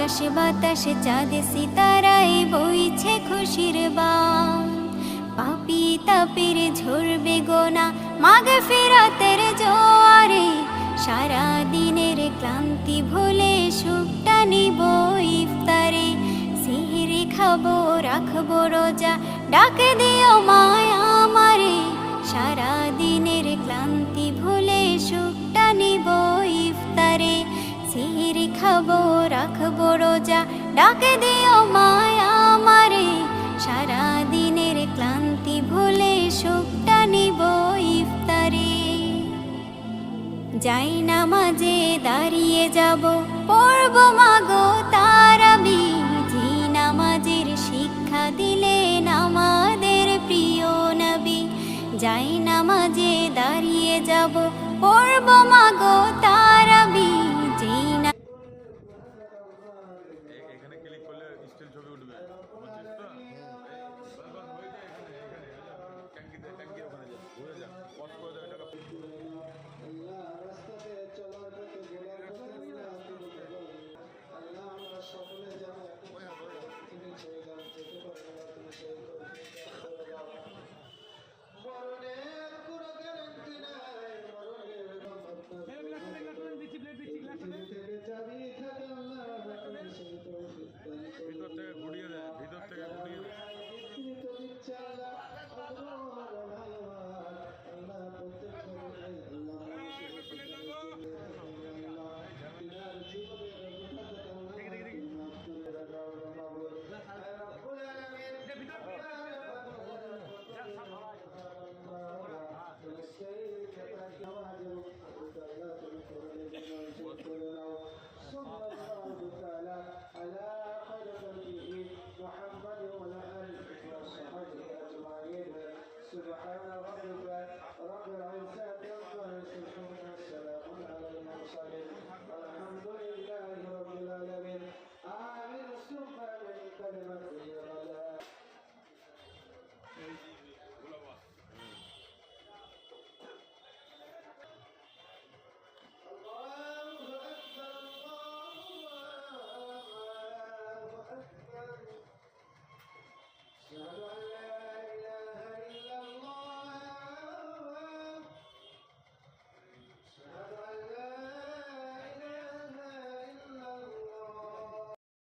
আকাশে বাতাসে চাঁদে সিতারায় বইছে খুশির বান। পাপী তাপের ঝরবে গোনা মাগফিরাতের জোয়ারে, সারা দিনের ক্লান্তি ভুলে সুখটা নিব ইফতারে। সিহরি খাবো রাখবো রোজা, ডাক দিও মায়া আমারে, সারা দিনের ক্লান্তি ভুলে সুখটা নিব ইফতারে। সিহরি খাবো রাখবো রোজা, ডাক দিও মায়া আমারে, সারা দিনের ক্লান্তি ভুলে সুখটা নিব ইফতারে। যাই নামাজে দাঁড়িয়ে যাব, পড়ব মাগো তারাবি, জি নামাজের শিক্ষা দিলেন আমাদের প্রিয় নবী। যাই নামাজে দাঁড়িয়ে যাব, পড়ব মাগো